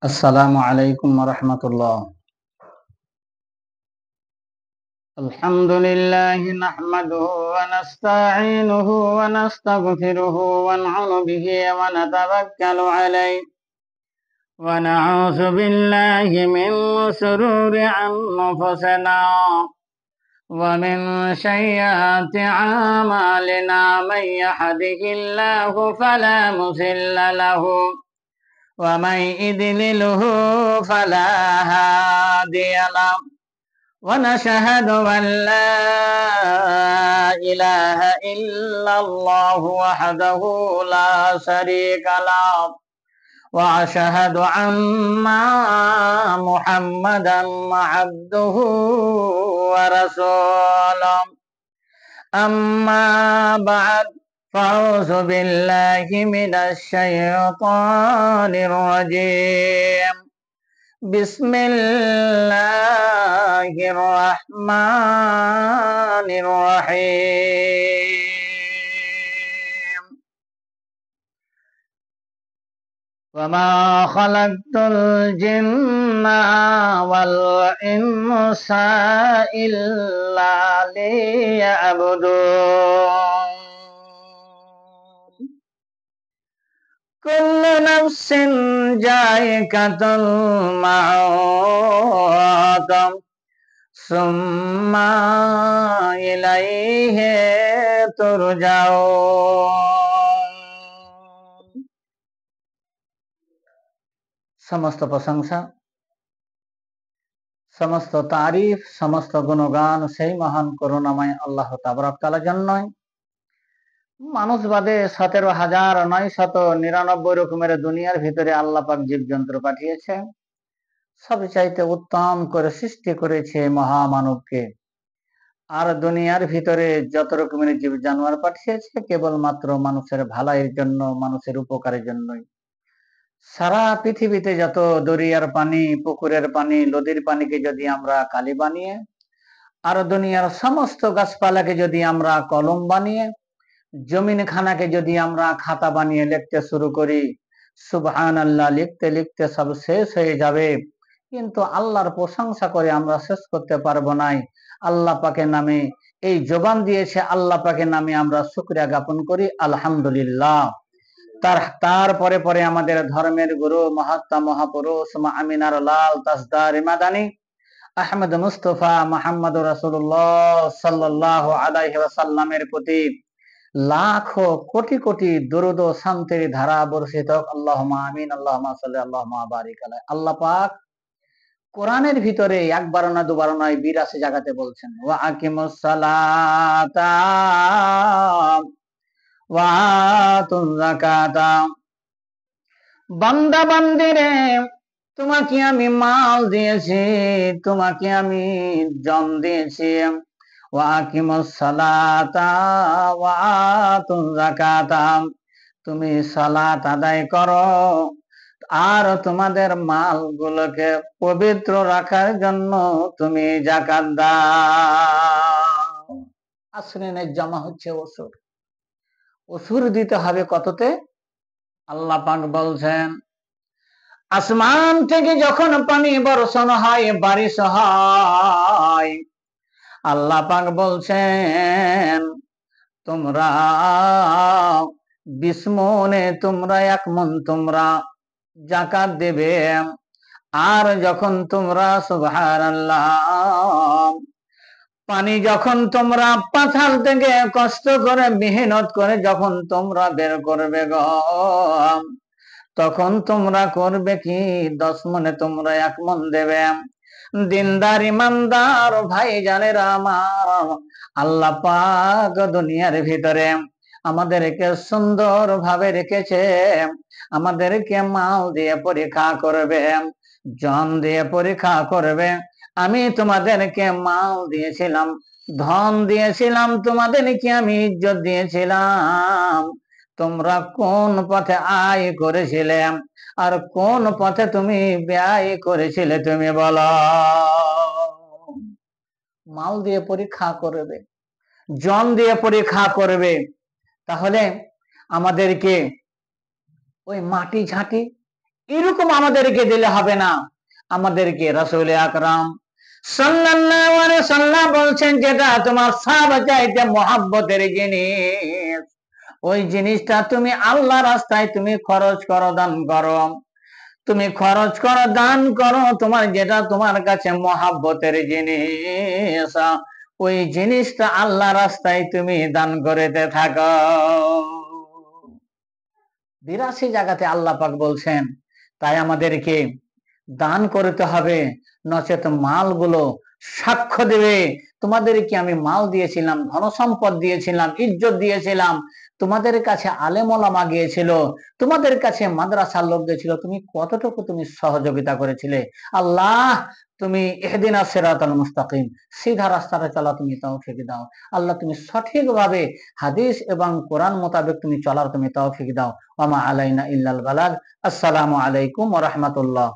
আসসালামু আলাইকুম ওয়া রাহমাতুল্লাহ। আলহামদুলিল্লাহি নাহমাদুহু ওয়া নাস্তাঈনুহু ওয়া নাস্তাগফিরুহু ওয়া নু'মিনু বিহি ওয়া নাতাওয়াক্কালু আলাইহি ওয়া না'উযু বিল্লাহি মিন শুরুরি আনফুসিনা ওয়া মিন সাইয়্যাতি আমালিনা মান ইয়াহদিহিল্লাহু ফালা মুদিল্লা লাহু ওয়া মান ইউদ্লিলহু ফালা হাদিয়া লাহু ونشهد أن لا إله إلا الله وحده لا شريك له وأشهد أن محمدا عبده ورسوله أما بعد فأعوذ بالله من الشيطان الرجيم بسم الله الرحمن الرحيم وما خلقت الجن والإنس إلا ليعبدون كل نفس ذائقة الموت ثم إليه ترجعون। সমস্ত প্রশংসা, সমস্ত তারিফ, সমস্ত গুণগান সেই মহান করুণাময় আল্লাহ তাবারক তাআলার জন্যই। মানুষ বাদে 17,999 রকমের দুনিয়ার ভিতরে আল্লাহ পাক জীবজন্তু পাঠিয়েছে। সবচাইতে উত্তম করে সৃষ্টি করেছে মহামানবকে। আর দুনিয়ার ভিতরে যত রকমের জীব জানোয়ার পাঠিয়েছে কেবলমাত্র মানুষের ভালাইয়ের জন্য, মানুষের উপকারের জন্যই। সারা পৃথিবীতে যত দরিয়ার পানি, পুকুরের পানি, নদীর পানিকে যদি আমরা কালি বানিয়ে, আর দুনিয়ার সমস্ত গাছপালাকে যদি আমরা কলম বানিয়ে, জমিন খানাকে যদি আমরা খাতা বানিয়ে লিখতে শুরু করি, সুবহানাল্লাহ লিখতে লিখতে সব শেষ হয়ে যাবে, কিন্তু আল্লাহর প্রশংসা করে আমরা শেষ করতে পারবো না। আল্লাহ পাকের নামে এই জবান দিয়েছে, আল্লাহ পাকের নামে আমরা শুকরিয়া জ্ঞাপন করি আলহামদুলিল্লাহ। তারপরে পরে আমাদের ধর্মের গুরু মহাত্মা মহাপুরুষ আমিনার লাল তাজদার মাদানী আহমদ মুস্তফা মুহাম্মদ রাসূলুল্লাহ সাল্লাল্লাহু আলাইহি ওয়াসাল্লামের প্রতি লাখো কোটি কোটি দরুদ ও শান্তির ধারা বর্ষিত হোক। আল্লাহুম্মা আমিন, আল্লাহুম্মা সাল্লি, আল্লাহুম্মা বারিক আলাইহি। আল্লাহ পাক কোরআনের ভিতরে একবার না দুবার নয় 82 জায়গাতে বলছেন, ওয়া আকিমুস সালাতা ওয়া আতুজ যাকাতা। বান্দা বান্দিরে, তোমাকে আমি মাল দিয়েছি, তোমাকে আমি জন দিয়েছি। ওয়া আকিমুস সালাতা ওয়া আতুজ যাকাতা, তুমি সালাত আদায় করো আর তোমাদের মালগুলোকে পবিত্র রাখার জন্য তুমি যাকাত দাও। আসরিনের জামা হচ্ছে ওসুর। ওসুর দিতে হবে কততে? আল্লাহ পাক বলছেন, আসমান থেকে যখন পানি বর্ষণ হয়, বারিশ হয়, আল্লাহ পাক বলছেন তোমরা 20 মনে, তোমরা 1 মন তোমরা যাকাত দেবে। আর যখন তোমরা সুবহানাল্লাহ পানি যখন তোমরা পাথার থেকে কষ্ট করে মেহনত করে যখন তোমরা বের করবে গো, তখন তোমরা করবে কি 10 মনে তোমরা 1 মন দেবে। দিনদার ইমানদার ভাই জানেরা আমার, আল্লাহ পাক দুনিয়ার ভিতরে আমাদেরকে সুন্দর ভাবে রেখেছে। আমাদেরকে মাল দিয়ে পরীক্ষা করবে, জন দিয়ে পরীক্ষা করবে। আমি তোমাদেরকে মাল দিয়েছিলাম, ধন দিয়েছিলাম, তোমাদেরকে আমি ইজ্জত দিয়েছিলাম, তোমরা কোন পথে আয় করেছিলে আর কোন পথে তুমি ব্যয় করেছিলে তুমি বলো। মাল দিয়ে পরীক্ষা করবে, জন দিয়ে পরীক্ষা করবে। তাহলে আমাদেরকে ওই মাটি ঝাঁটি এরকম আমাদেরকে দিলে হবে না। আমাদেরকে রাসূল আকরাম সাল্লাল্লাহু আলাইহি সাল্লাম বলছেন, যেটা তোমার সবচাইতে মহব্বতের জিনিস, ওই জিনিসটা তুমি আল্লাহ রাস্তায় তুমি খরচ করো, দান করো। তুমি খরচ করো, দান করো, তোমার যেটা তোমার কাছে মহব্বতের জিনিস, ওই জিনিসটা আল্লাহ রাস্তায় তুমি দান করতে থাকো। 82 জায়গাতে আল্লাহ পাক বলছেন, তাই আমাদেরকে দান করতে হবে, নচেত মালগুলো সাক্ষ্য দেবে, তোমাদেরকে আমি মাল দিয়েছিলাম, ধন সম্পদ দিয়েছিলাম, ইজ্জত দিয়েছিলাম, তোমাদের কাছে আলেম ওলামা গিয়েছিল, তোমাদের কাছে মাদ্রাসার লোক গিয়েছিল, তুমি কতটুকু তুমি সহযোগিতা করেছিলে। আল্লাহ, তুমি ইহদিনাস সিরাতাল মুস্তাকিম, সিধা রাস্তাটা চলা তুমি তৌফিক দাও। আল্লাহ, তুমি সঠিকভাবে হাদিস এবং কোরআন মোতাবেক তুমি চলার তুমি তৌফিক দাও। ওয়া মা আলাইনা ইল্লাল বালাগ। আসসালামু আলাইকুম ওয়া রাহমাতুল্লাহ।